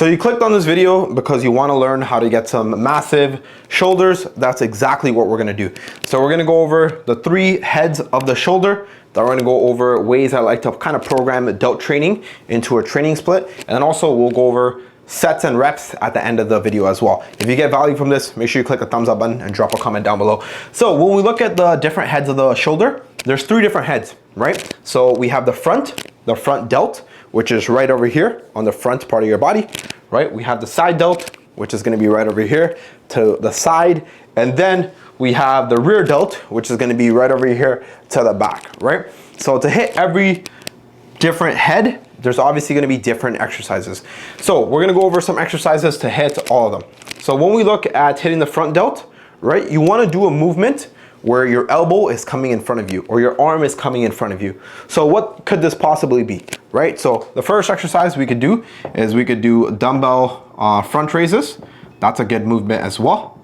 So you clicked on this video because you want to learn how to get some massive shoulders. That's exactly what we're going to do. So we're going to go over the 3 heads of the shoulder. Then we're going to go over ways I like to kind of program delt training into a training split. And then also we'll go over sets and reps at the end of the video as well. If you get value from this, make sure you click the thumbs up button and drop a comment down below. So when we look at the different heads of the shoulder, there's 3 different heads, right? So we have the front delt, which is right over here on the front part of your body, right? We have the side delt, which is going to be right over here to the side. And then we have the rear delt, which is going to be right over here to the back, right? So to hit every different head, there's obviously going to be different exercises. So we're going to go over some exercises to hit all of them. So when we look at hitting the front delt, right, you want to do a movement where your elbow is coming in front of you or your arm is coming in front of you. So what could this possibly be, right? So the first exercise we could do is we could do dumbbell front raises. That's a good movement as well,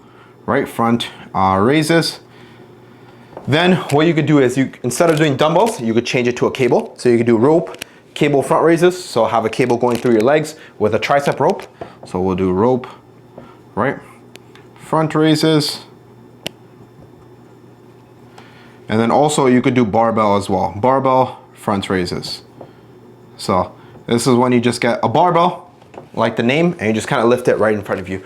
right? Front raises. Then what you could do is instead of doing dumbbells, you could change it to a cable. So you could do rope, cable front raises. So have a cable going through your legs with a tricep rope. So we'll do rope, right? Front raises. And then also you could do barbell as well. Barbell front raises. So this is when you just get a barbell, like the name, and you just kind of lift it right in front of you.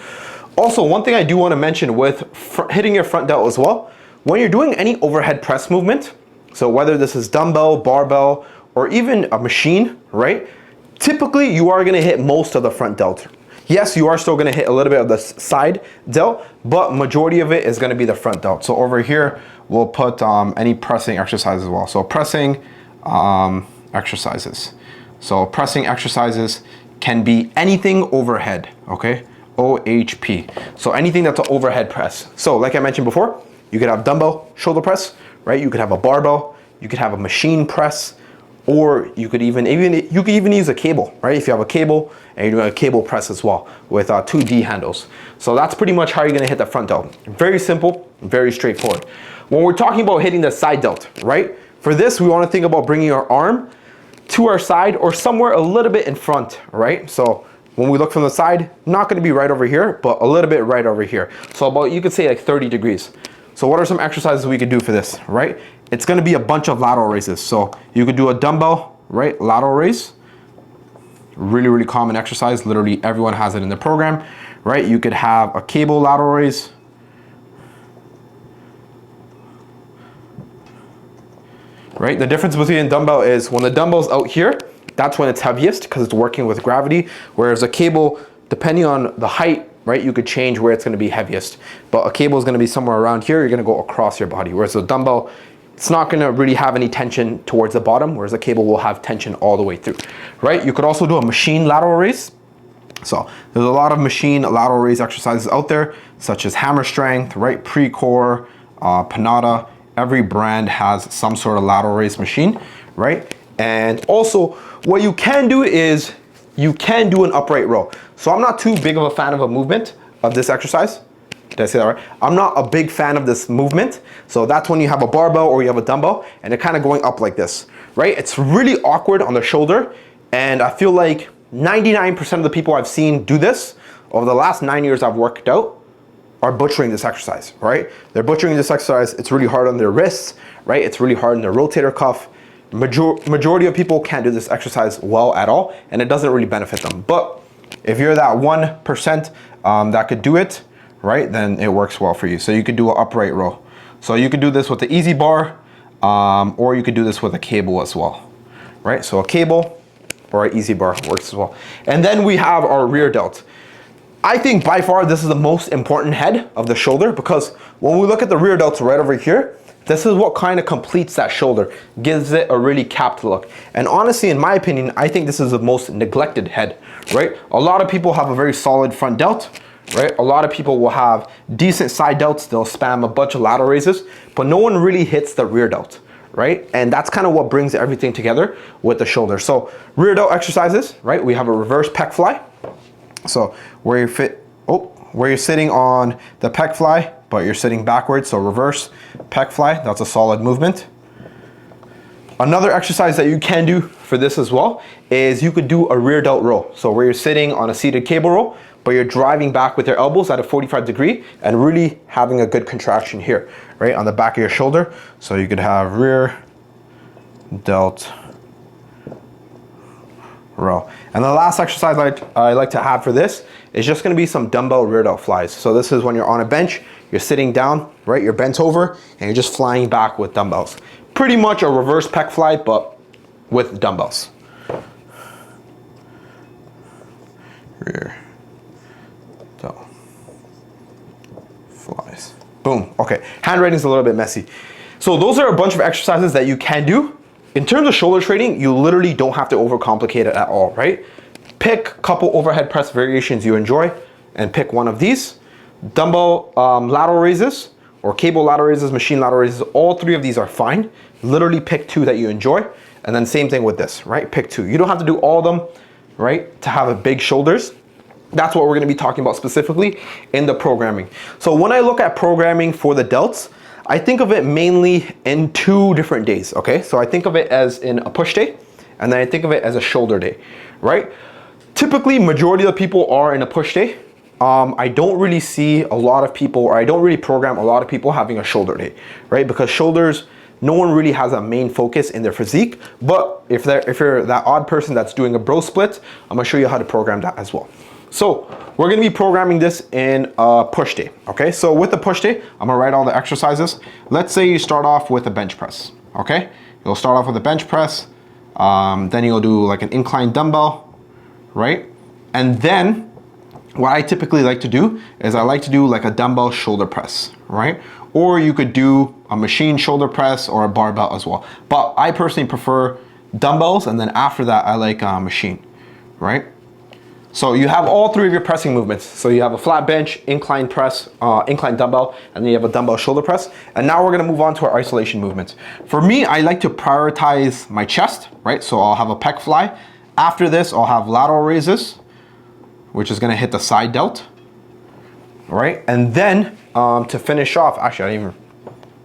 Also, one thing I do want to mention with hitting your front delt as well, when you're doing any overhead press movement, so whether this is dumbbell, barbell, or even a machine, right? Typically you are going to hit most of the front delt. Yes, you are still going to hit a little bit of the side delt, but majority of it is going to be the front delt. So over here, we'll put any pressing exercises as well. So pressing exercises. So pressing exercises can be anything overhead, okay? OHP. So anything that's an overhead press. So like I mentioned before, you could have dumbbell shoulder press, right? You could have a barbell, you could have a machine press, or you could even use a cable, right? If you have a cable and you're doing a cable press as well with 2 D handles. So that's pretty much how you're gonna hit the front delt. Very simple, very straightforward. When we're talking about hitting the side delt, right? For this, we wanna think about bringing our arm to our side or somewhere a little bit in front, right? So when we look from the side, not gonna be right over here, but a little bit right over here. So about, you could say like 30 degrees. So what are some exercises we could do for this, right? It's gonna be a bunch of lateral raises. So you could do a dumbbell, right? Lateral raise. Really, really common exercise. Literally everyone has it in the program, right? You could have a cable lateral raise. Right? The difference between a dumbbell is when the dumbbell's out here, that's when it's heaviest because it's working with gravity. Whereas a cable, depending on the height, right, you could change where it's going to be heaviest. But a cable is going to be somewhere around here. You're going to go across your body. Whereas a dumbbell, it's not going to really have any tension towards the bottom, whereas a cable will have tension all the way through, right? You could also do a machine lateral raise. So there's a lot of machine lateral raise exercises out there, such as hammer strength, right? Pre-core, Panada. Every brand has some sort of lateral raise machine, right? And also what you can do is you can do an upright row. So I'm not too big of a fan of a movement of this exercise. Did I say that right? I'm not a big fan of this movement. So that's when you have a barbell or you have a dumbbell and they're kind of going up like this, right? It's really awkward on the shoulder. And I feel like 99% of the people I've seen do this over the last 9 years I've worked out are butchering this exercise, right? They're butchering this exercise. It's really hard on their wrists, right? It's really hard on their rotator cuff. Majority of people can't do this exercise well at all, and it doesn't really benefit them. But if you're that 1% that could do it, right, then it works well for you. So you could do an upright row. So you could do this with the easy bar, or you could do this with a cable as well, right? So a cable or an easy bar works as well. And then we have our rear delt. I think by far this is the most important head of the shoulder because when we look at the rear delt right over here, this is what kind of completes that shoulder, gives it a really capped look. And honestly, in my opinion, I think this is the most neglected head, right? A lot of people have a very solid front delt, right? A lot of people will have decent side delts. They'll spam a bunch of lateral raises, but no one really hits the rear delt, right? And that's kind of what brings everything together with the shoulder. So rear delt exercises, right? We have a reverse pec fly. So where you're sitting on the pec fly, but you're sitting backwards, so reverse pec fly, that's a solid movement. Another exercise that you can do for this as well is you could do a rear delt row. So where you're sitting on a seated cable row, but you're driving back with your elbows at a 45 degree and really having a good contraction here, right? On the back of your shoulder. So you could have rear delt row. And the last exercise I like to have for this is just gonna be some dumbbell rear delt flies. So this is when you're on a bench, you're sitting down, right? You're bent over and you're just flying back with dumbbells. Pretty much a reverse pec fly, but with dumbbells. Rear delt flies. Boom. Okay, handwriting's a little bit messy. So those are a bunch of exercises that you can do. In terms of shoulder training, you literally don't have to overcomplicate it at all, right? Pick a couple overhead press variations you enjoy and pick one of these. Dumbbell lateral raises or cable lateral raises, machine lateral raises, all three of these are fine. Literally pick two that you enjoy. And then same thing with this, right? Pick two. You don't have to do all of them, right? To have a big shoulders. That's what we're gonna be talking about specifically in the programming. So when I look at programming for the delts, I think of it mainly in 2 different days, okay? So I think of it as in a push day, and then I think of it as a shoulder day, right? Typically, majority of the people are in a push day. I don't really see a lot of people, or I don't really program a lot of people having a shoulder day, right? Because shoulders, no one really has a main focus in their physique, but if you're that odd person that's doing a bro split, I'm gonna show you how to program that as well. So we're gonna be programming this in a push day, okay? So with the push day, I'm gonna write all the exercises. Let's say you start off with a bench press, okay? You'll start off with a bench press, then you'll do like an incline dumbbell, right? And then what I typically like to do is I like to do like a dumbbell shoulder press, right? Or you could do a machine shoulder press or a barbell as well. But I personally prefer dumbbells, and then after that, I like a machine, right? So you have all three of your pressing movements. So you have a flat bench, incline press, incline dumbbell, and then you have a dumbbell shoulder press. And now we're gonna move on to our isolation movements. For me, I like to prioritize my chest, right? So I'll have a pec fly. After this, I'll have lateral raises, which is gonna hit the side delt, right? And then to finish off, actually I didn't even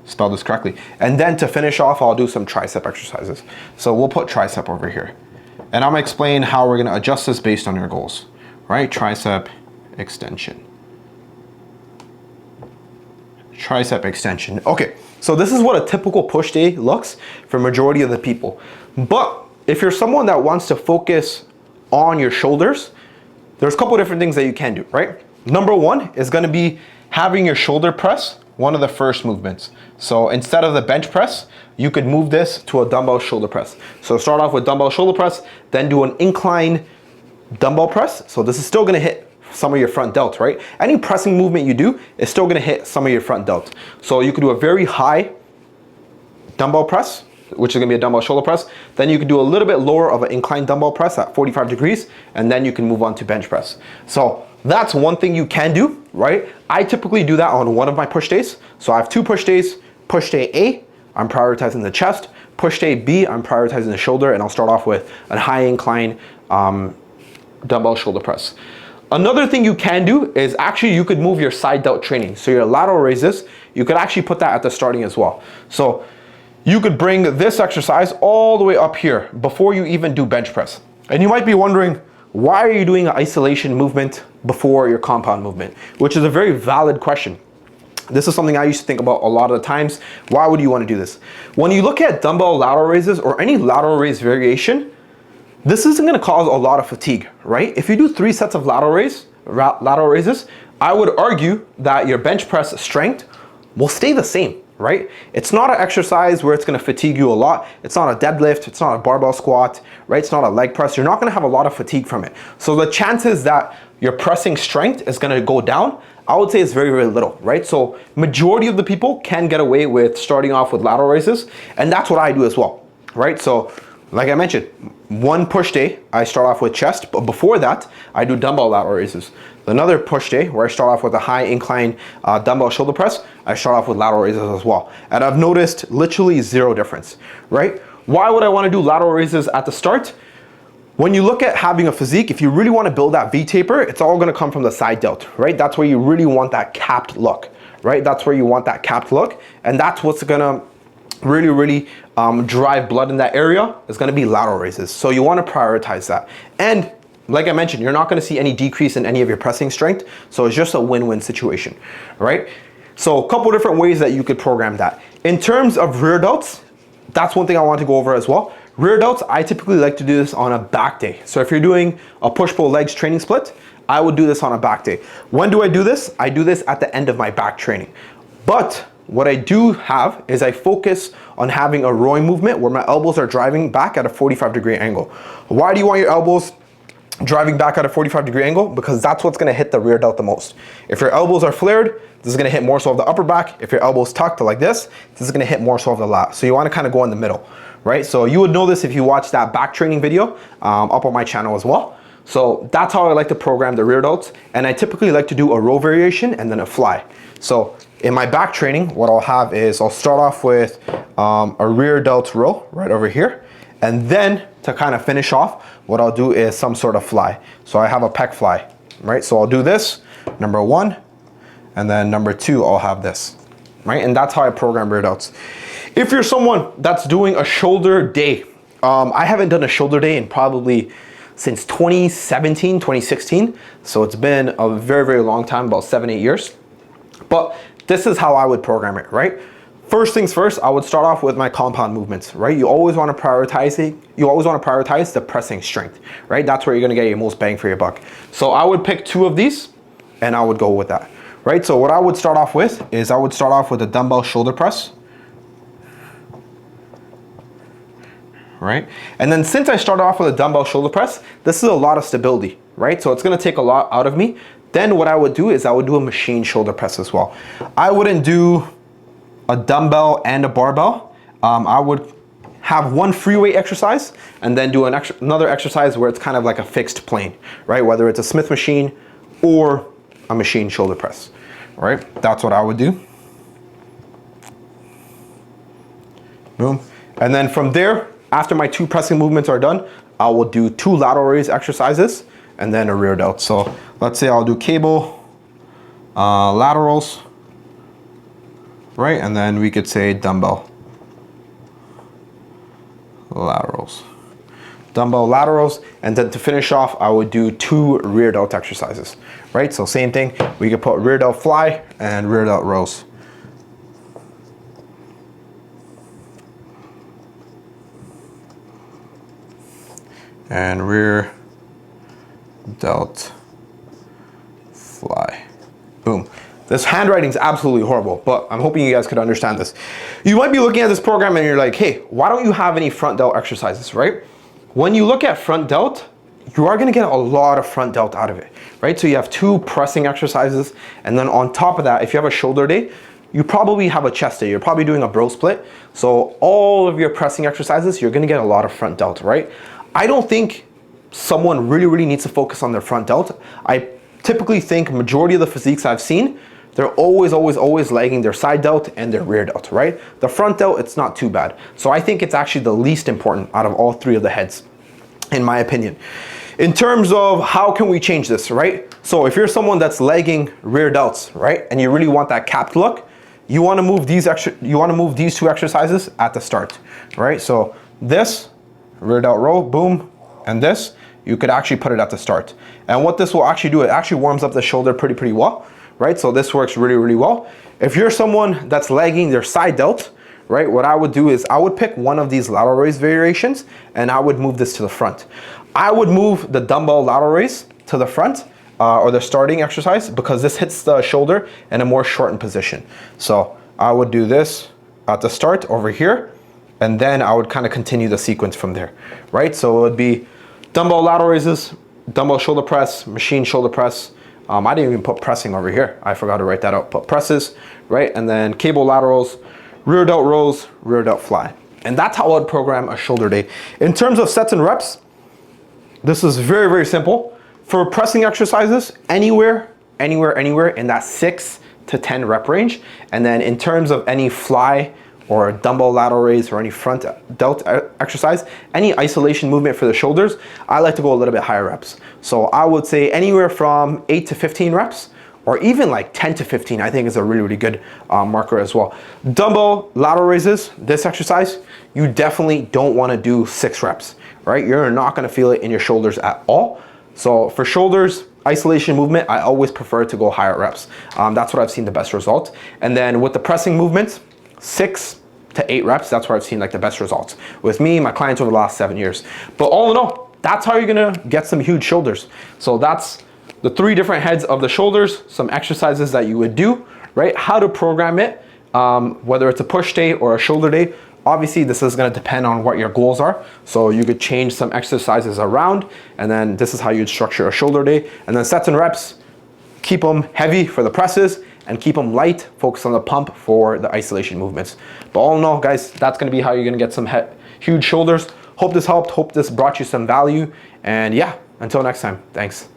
spell this correctly. And then to finish off, I'll do some tricep exercises. So we'll put tricep over here. And I'm gonna explain how we're gonna adjust this based on your goals, right? Tricep extension. Tricep extension. Okay, so this is what a typical push day looks for majority of the people. But if you're someone that wants to focus on your shoulders, there's a couple different things that you can do, right? Number one is gonna be having your shoulder press one of the first movements. So instead of the bench press, you could move this to a dumbbell shoulder press. So start off with dumbbell shoulder press, then do an incline dumbbell press. So this is still gonna hit some of your front delt, right? Any pressing movement you do is still gonna hit some of your front delt. So you could do a very high dumbbell press, which is gonna be a dumbbell shoulder press. Then you can do a little bit lower of an incline dumbbell press at 45 degrees, and then you can move on to bench press. So that's one thing you can do, right? I typically do that on one of my push days. So I have 2 push days. Push day A, I'm prioritizing the chest. Push day B, I'm prioritizing the shoulder, and I'll start off with a high incline dumbbell shoulder press. Another thing you can do is actually you could move your side delt training. So your lateral raises, you could actually put that at the starting as well. So you could bring this exercise all the way up here before you even do bench press. And you might be wondering, why are you doing an isolation movement before your compound movement? Which is a very valid question. This is something I used to think about a lot of the times. Why would you want to do this? When you look at dumbbell lateral raises or any lateral raise variation, this isn't going to cause a lot of fatigue, right? If you do 3 sets of lateral raises, I would argue that your bench press strength will stay the same, right? It's not an exercise where it's gonna fatigue you a lot. It's not a deadlift, it's not a barbell squat, right? It's not a leg press. You're not gonna have a lot of fatigue from it. So the chances that your pressing strength is gonna go down, I would say it's very, very little, right? So majority of the people can get away with starting off with lateral raises, and that's what I do as well, right? So like I mentioned, one push day, I start off with chest, but before that, I do dumbbell lateral raises. Another push day where I start off with a high incline dumbbell shoulder press, I start off with lateral raises as well. And I've noticed literally 0 difference, right? Why would I wanna do lateral raises at the start? When you look at having a physique, if you really wanna build that V-taper, it's all gonna come from the side delt, right? That's where you really want that capped look, right? That's where you want that capped look. And that's what's gonna really drive blood in that area is going to be lateral raises. So you want to prioritize that. And like I mentioned, you're not going to see any decrease in any of your pressing strength. So it's just a win-win situation, right? So a couple different ways that you could program that. In terms of rear delts, that's one thing I want to go over as well. Rear delts, I typically like to do this on a back day. So if you're doing a push-pull legs training split, I would do this on a back day. When do I do this? I do this at the end of my back training. But what I do have is I focus on having a rowing movement where my elbows are driving back at a 45-degree angle. Why do you want your elbows driving back at a 45-degree angle? Because that's what's gonna hit the rear delt the most. If your elbows are flared, this is gonna hit more so of the upper back. If your elbows tucked like this is gonna hit more so of the lat. So you wanna kind of go in the middle, right? So you would know this if you watch that back training video up on my channel as well. So that's how I like to program the rear delts. And I typically like to do a row variation and then a fly. So in my back training, what I'll have is I'll start off with a rear delt row right over here. And then to kind of finish off, what I'll do is some sort of fly. So I have a pec fly, right? So I'll do this, number one, and then number two, I'll have this, right? And that's how I program rear delts. If you're someone that's doing a shoulder day, I haven't done a shoulder day in probably since 2017, 2016. So it's been a very long time, about 7-8 years. But this is how I would program it, right? First things first, I would start off with my compound movements, right? You always want to prioritize it. You always want to prioritize the pressing strength, right? That's where you're going to get your most bang for your buck. So I would pick 2 of these and I would go with that, right? So what I would start off with is I would start off with a dumbbell shoulder press, right? And then since I started off with a dumbbell shoulder press, this is a lot of stability, right? So it's going to take a lot out of me. Then what I would do is I would do a machine shoulder press as well. I wouldn't do a dumbbell and a barbell. I would have one free weight exercise and then do another exercise where it's kind of like a fixed plane, right? Whether it's a Smith machine or a machine shoulder press, right? That's what I would do. Boom. And then from there, after my 2 pressing movements are done, I will do 2 lateral raise exercises and then a rear delt. So let's say I'll do cable, laterals, right? And then we could say dumbbell laterals. Dumbbell laterals, and then to finish off, I would do 2 rear delt exercises, right? So same thing, we could put rear delt fly and rear delt rows. And rear delt fly. Boom. This handwriting is absolutely horrible, but I'm hoping you guys could understand this. You might be looking at this program and you're like, hey, why don't you have any front delt exercises, right? When you look at front delt, you are gonna get a lot of front delt out of it, right? So you have 2 pressing exercises, and then on top of that, if you have a shoulder day, you probably have a chest day. You're probably doing a bro split. So all of your pressing exercises, you're gonna get a lot of front delt, right? I don't think someone really needs to focus on their front delt. I typically think majority of the physiques I've seen, they're always lagging their side delt and their rear delt, right? The front delt, it's not too bad. So I think it's actually the least important out of all 3 of the heads, in my opinion. In terms of how can we change this, right? So if you're someone that's lagging rear delts, right, and you really want that capped look, you want to move these 2 exercises at the start, right? So this rear delt row, boom, and this, you could actually put it at the start. And what this will actually do, it actually warms up the shoulder pretty well, right? So this works really well. If you're someone that's lagging their side delt, right, what I would do is I would pick one of these lateral raise variations and I would move this to the front. I would move the dumbbell lateral raise to the front or the starting exercise because this hits the shoulder in a more shortened position. So I would do this at the start over here, and then I would kind of continue the sequence from there, right? So it would be dumbbell lateral raises, dumbbell shoulder press, machine shoulder press. I didn't even put pressing over here. I forgot to write that out. Put presses, right? And then cable laterals, rear delt rows, rear delt fly. And that's how I'd program a shoulder day. In terms of sets and reps, this is very simple. For pressing exercises, anywhere in that 6 to 10 rep range. And then in terms of any fly or dumbbell lateral raise or any front delt exercise, any isolation movement for the shoulders, I like to go a little bit higher reps. So I would say anywhere from 8 to 15 reps or even like 10 to 15, I think is a really, really good marker as well. Dumbbell lateral raises, this exercise, you definitely don't want to do 6 reps, right? You're not going to feel it in your shoulders at all. So for shoulders, isolation movement, I always prefer to go higher reps. That's what I've seen the best result. And then with the pressing movements, 6 to 8 reps, that's where I've seen like the best results with me, my clients over the last 7 years. But all in all, that's how you're gonna get some huge shoulders. So that's the 3 different heads of the shoulders, some exercises that you would do, right? How to program it, whether it's a push day or a shoulder day. Obviously, this is gonna depend on what your goals are. So you could change some exercises around, and then this is how you'd structure a shoulder day. And then sets and reps, keep them heavy for the presses and keep them light, focus on the pump for the isolation movements. But all in all, guys, that's gonna be how you're gonna get some huge shoulders. Hope this helped, hope this brought you some value. And yeah, until next time, thanks.